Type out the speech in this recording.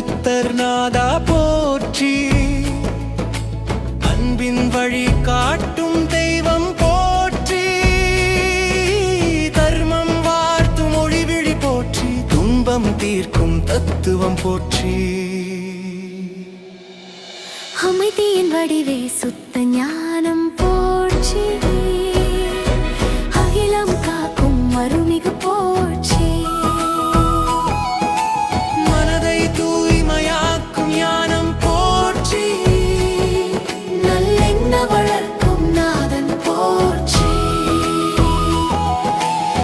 புத்தர்நாதா போற்றி, அன்பின் வழி காட்டும் தெய்வம் போற்றி, தர்மம் வார்த்தும் ஒளிவிழி போற்றி, துன்பம் தீர்க்கும் தத்துவம் போற்றி. அமைதியின் வடிவே சுத்த ஞானம் போற்றி.